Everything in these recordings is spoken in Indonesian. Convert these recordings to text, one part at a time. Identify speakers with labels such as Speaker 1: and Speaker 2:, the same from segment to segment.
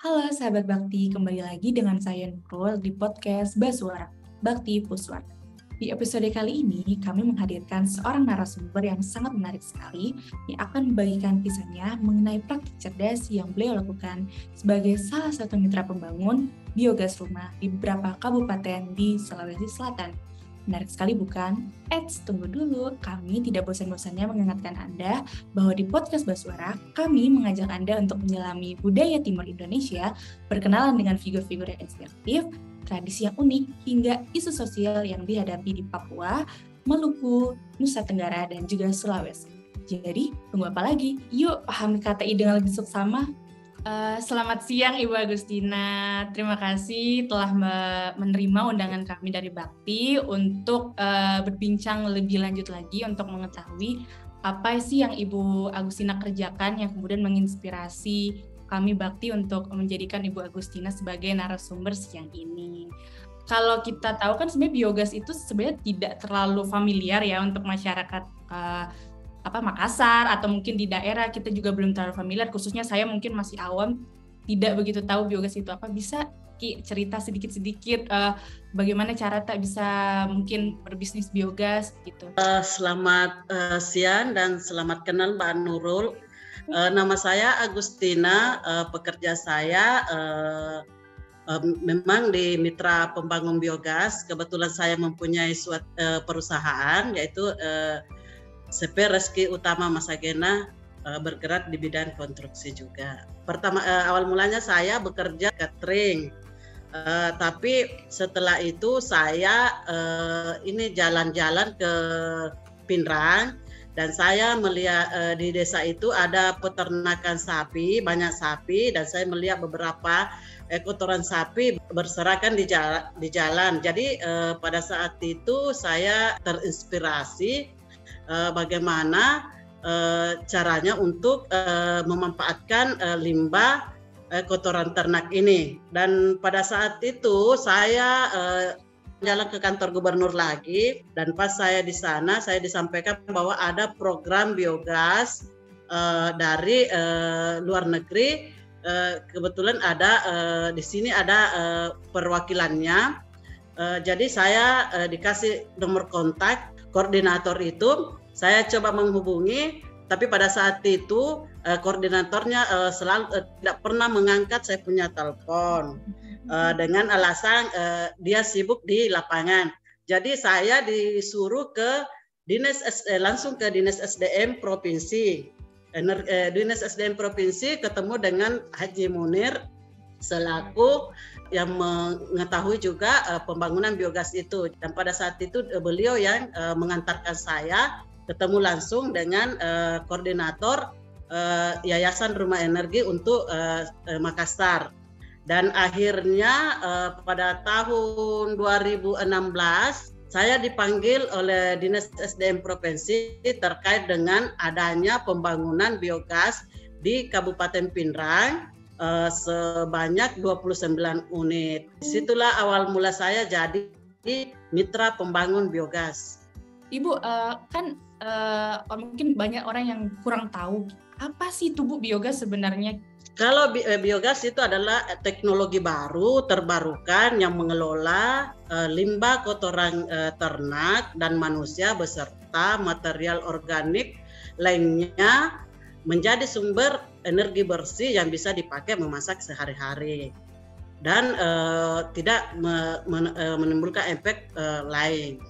Speaker 1: Halo sahabat Bakti, kembali lagi dengan saya Nurul di podcast Basuara, Bakti Puswar. Di episode kali ini, kami menghadirkan seorang narasumber yang sangat menarik sekali yang akan membagikan kisahnya mengenai praktik cerdas yang beliau lakukan sebagai salah satu mitra pembangun biogas rumah di beberapa kabupaten di Sulawesi Selatan. Menarik sekali bukan? Tunggu dulu, kami tidak bosan-bosannya mengingatkan Anda bahwa di podcast Basuara, kami mengajak Anda untuk menyelami budaya timur Indonesia, berkenalan dengan figur-figur yang inspiratif, tradisi yang unik, hingga isu sosial yang dihadapi di Papua, Maluku, Nusa Tenggara, dan juga Sulawesi. Jadi, tunggu apa lagi? Yuk pahami KTI dengan lebih seksama. Selamat siang Ibu Agustina, terima kasih telah menerima undangan kami dari Bakti untuk berbincang lebih lanjut lagi untuk mengetahui apa sih yang Ibu Agustina kerjakan yang kemudian menginspirasi kami Bakti untuk menjadikan Ibu Agustina sebagai narasumber siang ini. Kalau kita tahu kan sebenarnya biogas itu sebenarnya tidak terlalu familiar ya untuk masyarakat Makassar atau mungkin di daerah kita juga belum terlalu familiar, khususnya saya mungkin masih awam, tidak begitu tahu biogas itu apa. Bisa Ki cerita sedikit-sedikit bagaimana cara tak bisa mungkin berbisnis biogas gitu.
Speaker 2: Selamat siang dan selamat kenal Mbak Nurul. Nama saya Agustina, pekerja saya memang di Mitra Pembangun Biogas. Kebetulan saya mempunyai suatu perusahaan yaitu CP Reski Utama Masagena, bergerak di bidang konstruksi juga. Awal mulanya saya bekerja catering, tapi setelah itu saya ini jalan-jalan ke Pinrang dan saya melihat di desa itu ada peternakan sapi, banyak sapi, dan saya melihat beberapa kotoran sapi berserakan di jalan. Jadi pada saat itu saya terinspirasi bagaimana caranya untuk memanfaatkan limbah kotoran ternak ini. Dan pada saat itu saya jalan ke kantor gubernur lagi, dan pas saya di sana saya disampaikan bahwa ada program biogas dari luar negeri. Kebetulan ada di sini ada perwakilannya. Jadi saya dikasih nomor kontak koordinator itu. Saya coba menghubungi, tapi pada saat itu koordinatornya selalu tidak pernah mengangkat saya punya telepon dengan alasan dia sibuk di lapangan. Jadi saya disuruh ke langsung ke Dinas SDM Provinsi. Dinas SDM Provinsi ketemu dengan Haji Munir selaku yang mengetahui juga pembangunan biogas itu, dan pada saat itu beliau yang mengantarkan saya ketemu langsung dengan koordinator Yayasan Rumah Energi untuk Makassar. Dan akhirnya pada tahun 2016 saya dipanggil oleh Dinas SDM Provinsi terkait dengan adanya pembangunan biogas di Kabupaten Pinrang sebanyak 29 unit. Disitulah awal mula saya jadi mitra pembangun biogas.
Speaker 1: Ibu, mungkin banyak orang yang kurang tahu apa sih itu Bu biogas sebenarnya?
Speaker 2: Kalau biogas itu adalah teknologi baru terbarukan yang mengelola limbah kotoran ternak dan manusia beserta material organik lainnya menjadi sumber energi bersih yang bisa dipakai memasak sehari-hari dan tidak menimbulkan efek lain.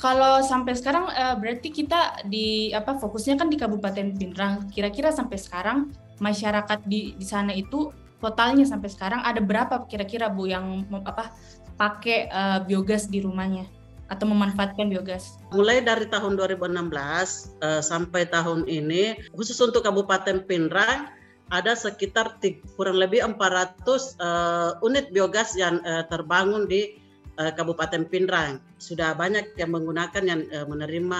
Speaker 1: Kalau sampai sekarang berarti kita fokusnya kan di Kabupaten Pinrang. Kira-kira sampai sekarang masyarakat di sana itu totalnya sampai sekarang ada berapa kira-kira Bu yang pakai biogas di rumahnya atau memanfaatkan biogas?
Speaker 2: Mulai dari tahun 2016 sampai tahun ini, khusus untuk Kabupaten Pinrang ada sekitar kurang lebih 400 unit biogas yang terbangun di Kabupaten Pinrang. Sudah banyak yang menggunakan yang menerima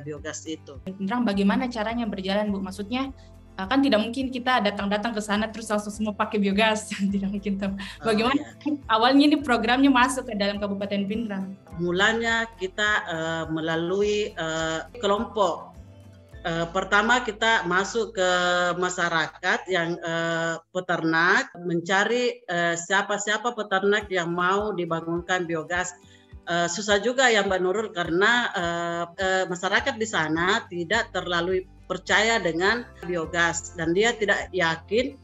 Speaker 2: biogas itu.
Speaker 1: Pinrang bagaimana caranya berjalan Bu? Maksudnya kan tidak mungkin kita datang-datang ke sana terus langsung semua pakai biogas, tidak mungkin. Bagaimana awalnya ini programnya masuk ke dalam Kabupaten Pinrang?
Speaker 2: Mulanya kita melalui kelompok Pertama kita masuk ke masyarakat yang peternak, mencari siapa-siapa peternak yang mau dibangunkan biogas. Susah juga ya Mbak Nurul karena masyarakat di sana tidak terlalu percaya dengan biogas dan dia tidak yakin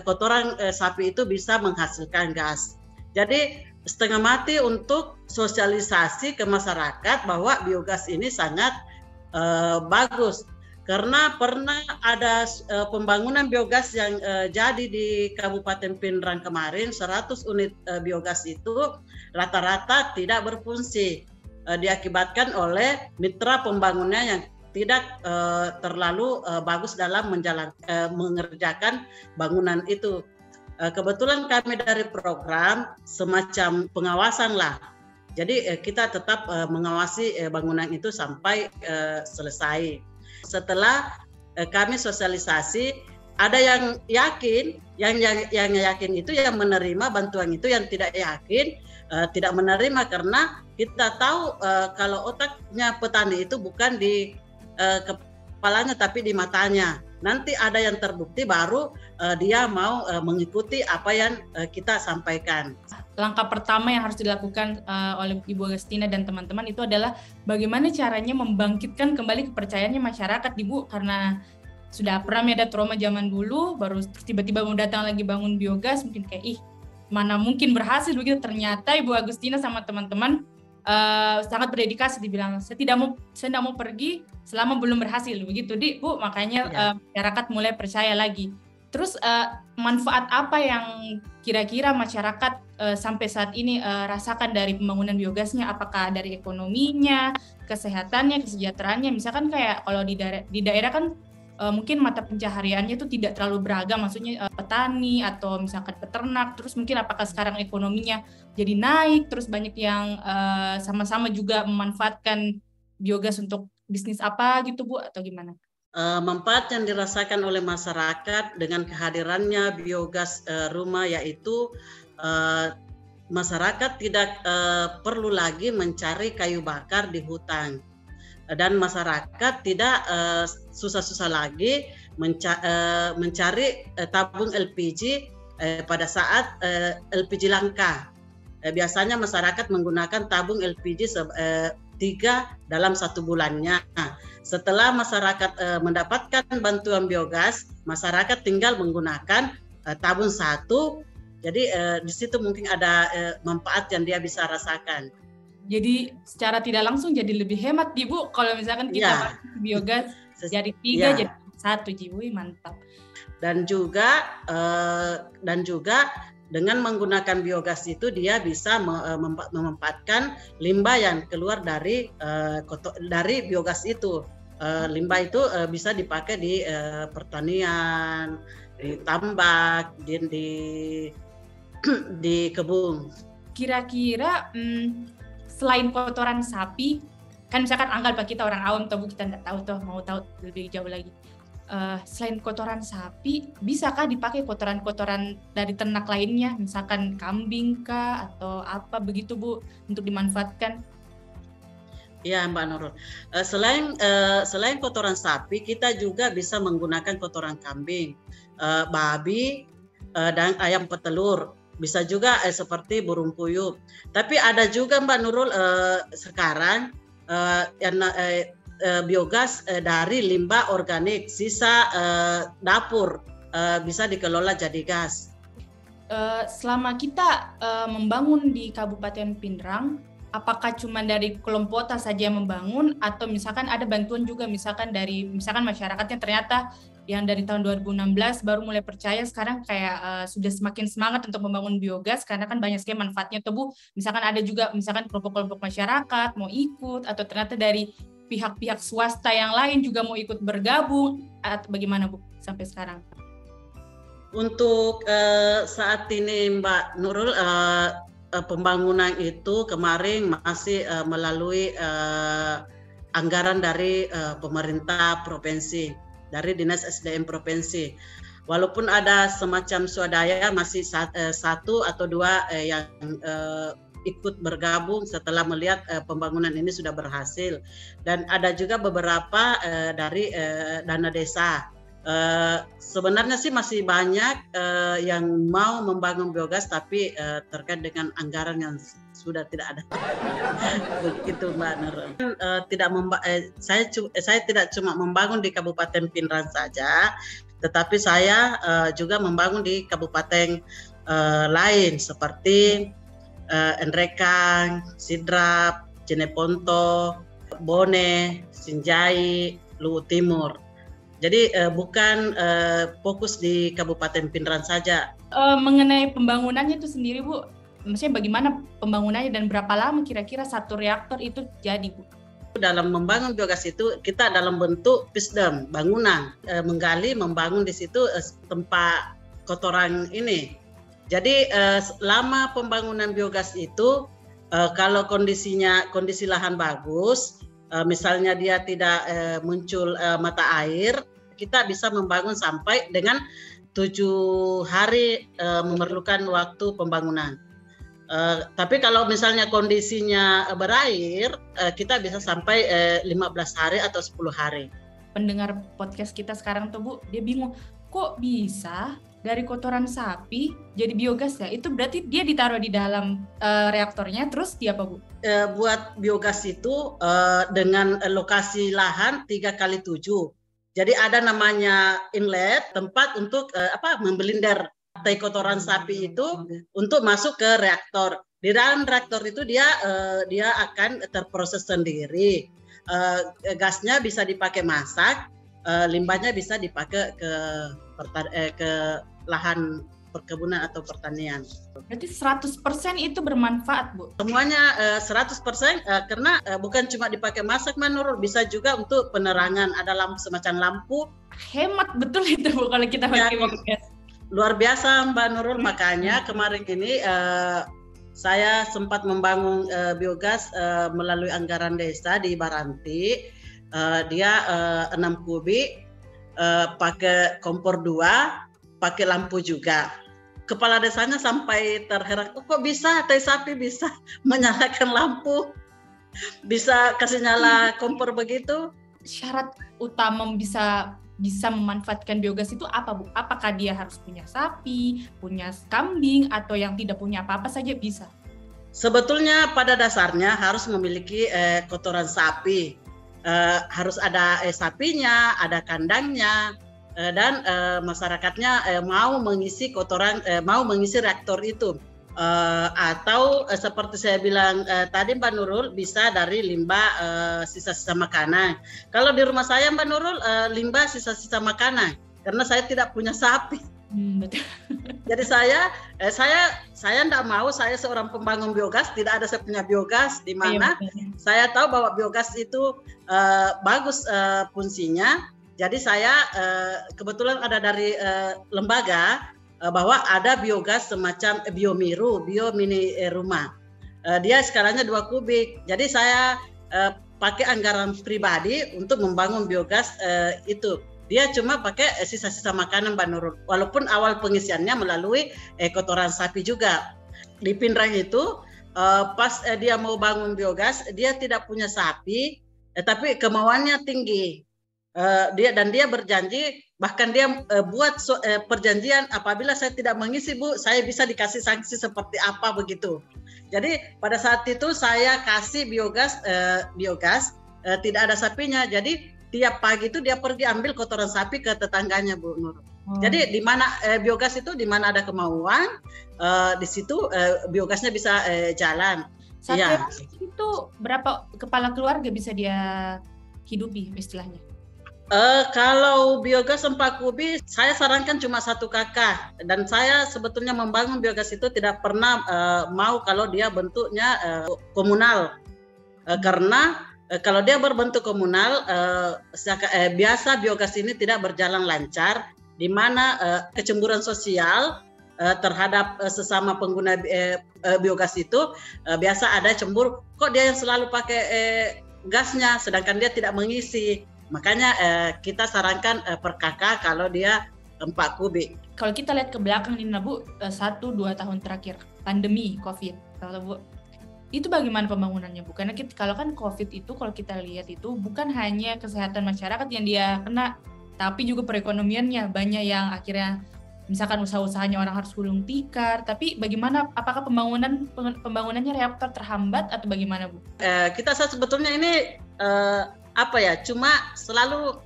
Speaker 2: kotoran sapi itu bisa menghasilkan gas. Jadi setengah mati untuk sosialisasi ke masyarakat bahwa biogas ini sangat bagus, karena pernah ada pembangunan biogas yang jadi di Kabupaten Pindrang kemarin, 100 unit biogas itu rata-rata tidak berfungsi, diakibatkan oleh mitra pembangunnya yang tidak terlalu bagus dalam mengerjakan bangunan itu. Kebetulan kami dari program semacam pengawasan lah. Jadi kita tetap mengawasi bangunan itu sampai selesai. Setelah kami sosialisasi, ada yang yakin, yang yakin itu yang menerima bantuan itu, yang tidak yakin tidak menerima karena kita tahu kalau otaknya petani itu bukan di kepalanya tapi di matanya. Nanti ada yang terbukti baru dia mau mengikuti apa yang kita sampaikan.
Speaker 1: Langkah pertama yang harus dilakukan oleh Ibu Agustina dan teman-teman itu adalah bagaimana caranya membangkitkan kembali kepercayaannya masyarakat, Ibu, karena sudah pernah ada trauma zaman dulu, baru tiba-tiba mau datang lagi bangun biogas, mungkin kayak mana mungkin berhasil begitu. Ternyata Ibu Agustina sama teman-teman sangat berdedikasi, dibilang saya tidak mau pergi selama belum berhasil begitu, Bu. Makanya masyarakat mulai percaya lagi. Terus manfaat apa yang kira-kira masyarakat sampai saat ini rasakan dari pembangunan biogasnya? Apakah dari ekonominya, kesehatannya, kesejahteraannya? Misalkan kayak kalau di daerah kan mungkin mata pencahariannya itu tidak terlalu beragam, maksudnya petani atau misalkan peternak. Terus mungkin apakah sekarang ekonominya jadi naik, terus banyak yang sama-sama juga memanfaatkan biogas untuk bisnis apa gitu, Bu, atau gimana?
Speaker 2: Manfaat yang dirasakan oleh masyarakat dengan kehadirannya biogas rumah yaitu masyarakat tidak perlu lagi mencari kayu bakar di hutan, dan masyarakat tidak susah-susah lagi mencari tabung LPG pada saat LPG langka. Biasanya masyarakat menggunakan tabung LPG 3 dalam 1 bulannya. Setelah masyarakat mendapatkan bantuan biogas, masyarakat tinggal menggunakan tabung 1. Jadi di situ mungkin ada manfaat yang dia bisa rasakan.
Speaker 1: Jadi secara tidak langsung jadi lebih hemat, Bu, kalau misalkan kita biogas jadi 3 jadi 1, Ibu, mantap.
Speaker 2: Dan juga dengan menggunakan biogas itu dia bisa memanfaatkan limbah yang keluar dari biogas itu. Limbah itu bisa dipakai di pertanian, di tambak, di kebun. Kira-kira
Speaker 1: selain kotoran sapi, kan misalkan anggap kita orang awam, kita nggak tahu mau tahu lebih jauh lagi. Selain kotoran sapi, bisakah dipakai kotoran-kotoran dari ternak lainnya, misalkan kambing kah atau apa begitu, Bu, untuk dimanfaatkan?
Speaker 2: Ya, Mbak Nurul. Selain kotoran sapi, kita juga bisa menggunakan kotoran kambing, babi, dan ayam petelur. Bisa juga seperti burung puyuh. Tapi ada juga Mbak Nurul sekarang biogas dari limbah organik, sisa dapur bisa dikelola jadi gas.
Speaker 1: Selama kita membangun di Kabupaten Pindrang, apakah cuma dari Kelompota saja yang membangun atau misalkan ada bantuan juga misalkan masyarakatnya ternyata yang dari tahun 2016 baru mulai percaya, sekarang kayak sudah semakin semangat untuk membangun biogas karena kan banyak sekali manfaatnya, Bu. Misalkan ada juga misalkan kelompok-kelompok masyarakat mau ikut atau ternyata dari pihak-pihak swasta yang lain juga mau ikut bergabung, atau bagaimana, Bu, sampai sekarang?
Speaker 2: Untuk saat ini Mbak Nurul, pembangunan itu kemarin masih melalui anggaran dari pemerintah provinsi, dari Dinas SDM provinsi. Walaupun ada semacam swadaya, masih 1 atau 2 yang ikut bergabung setelah melihat pembangunan ini sudah berhasil. Dan ada juga beberapa dari dana desa. Sebenarnya sih masih banyak yang mau membangun biogas, tapi terkait dengan anggaran yang sudah tidak ada. Begitu Mbak Nurul. Saya tidak cuma membangun di Kabupaten Pindrang saja, tetapi saya juga membangun di kabupaten lain seperti Nrekang, Sidrap, Jeneponto, Bone, Sinjai, Luwu Timur. Jadi bukan fokus di Kabupaten Pindrang saja.
Speaker 1: Mengenai pembangunannya itu sendiri Bu, maksudnya bagaimana pembangunannya dan berapa lama kira-kira satu reaktor itu jadi Bu?
Speaker 2: Dalam membangun biogas itu kita dalam bentuk pisdem, bangunan, menggali, membangun di situ tempat kotoran ini. Jadi selama pembangunan biogas itu kalau kondisi lahan bagus, misalnya dia tidak muncul mata air, kita bisa membangun sampai dengan 7 hari memerlukan waktu pembangunan. Tapi kalau misalnya kondisinya berair, kita bisa sampai 15 hari atau 10 hari.
Speaker 1: Pendengar podcast kita sekarang tuh Bu, dia bingung, kok bisa dari kotoran sapi jadi biogas ya? Itu berarti dia ditaruh di dalam reaktornya, terus dia apa Bu?
Speaker 2: Buat biogas itu dengan lokasi lahan 3x7. Jadi ada namanya inlet, tempat untuk membelinder kotoran sapi itu untuk masuk ke reaktor. Di dalam reaktor itu dia akan terproses sendiri. Gasnya bisa dipakai masak, limbahnya bisa dipakai ke lahan perkebunan atau pertanian.
Speaker 1: Berarti 100% itu bermanfaat Bu?
Speaker 2: Semuanya 100% karena bukan cuma dipakai masak Nurul, bisa juga untuk penerangan, ada semacam lampu.
Speaker 1: Hemat betul itu Bu kalau kita pakai biogas.
Speaker 2: Luar biasa Mbak Nurul, makanya kemarin ini saya sempat membangun biogas melalui anggaran desa di Baranti. Dia 6 kubik, pakai kompor 2, pakai lampu juga. Kepala desanya sampai terheran, kok bisa tai sapi bisa menyalakan lampu, bisa kasih nyala kompor begitu.
Speaker 1: Syarat utama bisa memanfaatkan biogas itu apa Bu? Apakah dia harus punya sapi, punya kambing, atau yang tidak punya apa-apa saja bisa?
Speaker 2: Sebetulnya pada dasarnya harus memiliki kotoran sapi, harus ada sapinya, ada kandangnya, dan masyarakatnya mau mengisi reaktor itu. Atau seperti saya bilang tadi Mbak Nurul, bisa dari limbah sisa-sisa makanan. Kalau di rumah saya Mbak Nurul, limbah sisa-sisa makanan karena saya tidak punya sapi.
Speaker 1: Betul.
Speaker 2: Jadi saya tidak mau, saya seorang pembangun biogas, tidak ada saya punya biogas di mana saya tahu bahwa biogas itu bagus fungsinya. Jadi saya kebetulan ada dari lembaga bahwa ada biogas semacam biomiru, biomini rumah. Dia skalanya 2 kubik. Jadi saya pakai anggaran pribadi untuk membangun biogas itu. Dia cuma pakai sisa-sisa makanan Mbak Nurul. Walaupun awal pengisiannya melalui kotoran sapi juga. Di Pindrang itu pas dia mau bangun biogas, dia tidak punya sapi, tapi kemauannya tinggi. Dia berjanji, bahkan dia buat perjanjian, apabila saya tidak mengisi Bu, saya bisa dikasih sanksi seperti apa begitu. Jadi pada saat itu saya kasih biogas tidak ada sapinya. Jadi tiap pagi itu dia pergi ambil kotoran sapi ke tetangganya Bu Nur. Jadi di mana biogas itu, di mana ada kemauan, di situ biogasnya bisa jalan.
Speaker 1: Satu itu berapa kepala keluarga bisa dia hidupi istilahnya?
Speaker 2: Kalau biogas 4 kubik, saya sarankan cuma 1 kakak. Dan saya sebetulnya membangun biogas itu tidak pernah mau kalau dia bentuknya komunal. Karena kalau dia berbentuk komunal, biasa biogas ini tidak berjalan lancar, di mana kecemburuan sosial terhadap sesama pengguna biogas itu biasa ada cemburu, kok dia yang selalu pakai gasnya, sedangkan dia tidak mengisi. Makanya kita sarankan per kakak kalau dia 4 kubik.
Speaker 1: Kalau kita lihat ke belakang nih Bu, 1-2 tahun terakhir pandemi COVID, kalau Bu, Itu bagaimana pembangunannya Bu? Karena kalau kan COVID itu kalau kita lihat itu bukan hanya kesehatan masyarakat yang dia kena, tapi juga perekonomiannya. Banyak yang akhirnya misalkan usaha-usahanya orang harus gulung tikar. Tapi bagaimana? Apakah pembangunannya reaktor terhambat atau bagaimana Bu?
Speaker 2: Kita sebetulnya ini cuma selalu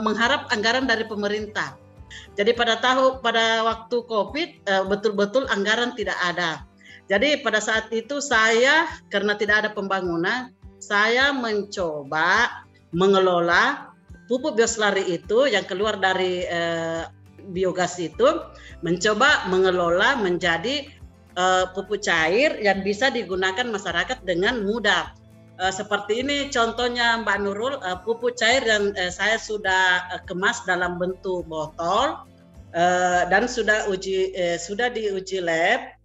Speaker 2: mengharap anggaran dari pemerintah. Jadi pada waktu COVID betul-betul anggaran tidak ada. Jadi pada saat itu saya karena tidak ada pembangunan, saya mencoba mengelola pupuk bioslari itu yang keluar dari biogas itu, mencoba mengelola menjadi pupuk cair yang bisa digunakan masyarakat dengan mudah. Seperti ini contohnya Mbak Nurul, pupuk cair yang saya sudah kemas dalam bentuk botol dan sudah diuji lab.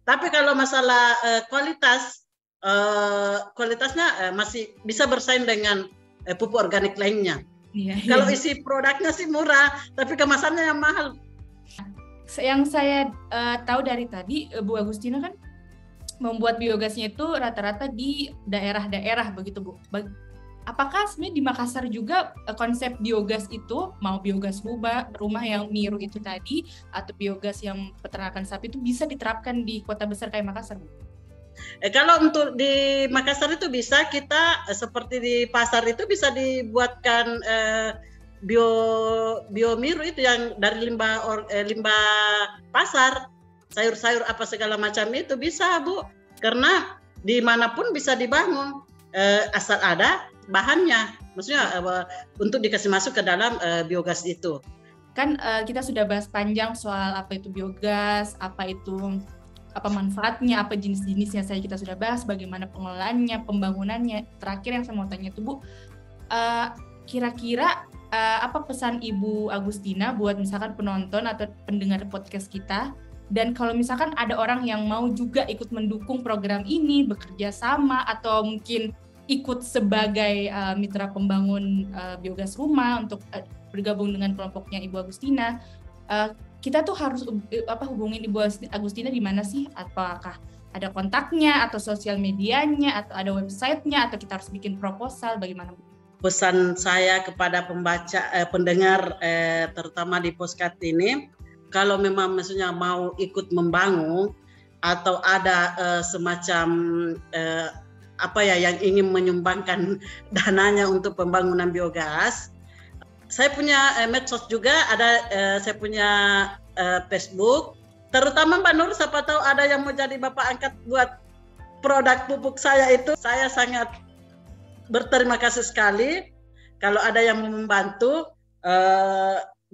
Speaker 2: Tapi kalau masalah kualitasnya masih bisa bersaing dengan pupuk organik lainnya. Iya. Kalau isi produknya sih murah, tapi kemasannya yang mahal.
Speaker 1: Yang saya tahu dari tadi, Bu Agustina kan membuat biogasnya itu rata-rata di daerah-daerah begitu Bu. Apakah sebenarnya di Makassar juga konsep biogas itu, mau biogas rumah yang niru itu tadi, atau biogas yang peternakan sapi itu bisa diterapkan di kota besar kayak Makassar?
Speaker 2: Kalau untuk di Makassar itu bisa, kita seperti di pasar itu bisa dibuatkan biomiru itu yang dari limbah pasar, sayur-sayur apa segala macam itu bisa Bu, karena dimanapun bisa dibangun asal ada bahannya, maksudnya untuk dikasih masuk ke dalam biogas itu.
Speaker 1: Kan kita sudah bahas panjang soal apa itu biogas, apa manfaatnya, apa jenis-jenisnya saya kita sudah bahas, bagaimana pengelolaannya, pembangunannya. Terakhir yang saya mau tanya itu Bu, kira-kira apa pesan Ibu Agustina buat misalkan penonton atau pendengar podcast kita? Dan kalau misalkan ada orang yang mau juga ikut mendukung program ini, bekerja sama atau mungkin ikut sebagai mitra pembangun biogas rumah untuk bergabung dengan kelompoknya Ibu Agustina, kita tuh harus hubungin Ibu Agustina di mana sih? Apakah ada kontaknya atau sosial medianya atau ada websitenya atau kita harus bikin proposal? Bagaimana Bu?
Speaker 2: Pesan saya kepada pendengar terutama di podcast ini, kalau memang maksudnya mau ikut membangun atau ada semacam yang ingin menyumbangkan dananya untuk pembangunan biogas, saya punya medsos juga, saya punya Facebook, terutama Mbak Nur, siapa tahu ada yang mau jadi bapak angkat buat produk pupuk saya itu. Saya sangat berterima kasih sekali kalau ada yang mau membantu,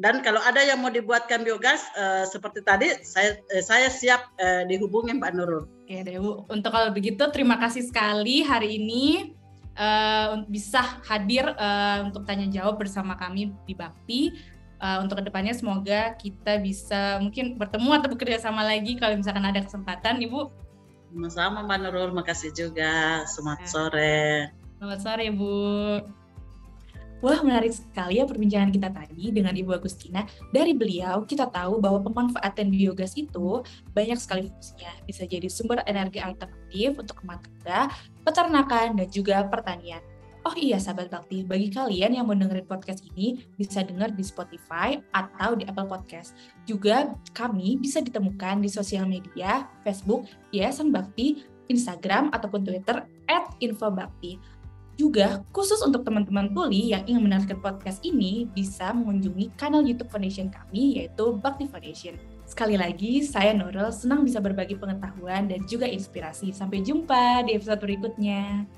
Speaker 2: dan kalau ada yang mau dibuatkan biogas seperti tadi, saya siap dihubungi Mbak Nurul.
Speaker 1: Oke deh Bu, untuk kalau begitu terima kasih sekali hari ini bisa hadir untuk tanya jawab bersama kami di Bakti. Untuk kedepannya semoga kita bisa mungkin bertemu atau bekerja sama lagi kalau misalkan ada kesempatan Ibu.
Speaker 2: Sama-sama Mbak Nurul, makasih juga. Selamat sore.
Speaker 1: Selamat sore Bu. Wah, menarik sekali ya perbincangan kita tadi dengan Ibu Agustina. Dari beliau, kita tahu bahwa pemanfaatan biogas itu banyak sekali fungsinya. Bisa jadi sumber energi alternatif untuk rumah tangga, peternakan, dan juga pertanian. Oh iya, sahabat Bakti, bagi kalian yang mau dengerin podcast ini, bisa denger di Spotify atau di Apple Podcast. Juga kami bisa ditemukan di sosial media, Facebook, Yayasan Bakti, Instagram, ataupun Twitter, @infobakti. Juga khusus untuk teman-teman tuli yang ingin mendengarkan podcast ini bisa mengunjungi kanal YouTube Foundation kami yaitu Bakti Foundation. Sekali lagi, saya Nurul, senang bisa berbagi pengetahuan dan juga inspirasi. Sampai jumpa di episode berikutnya.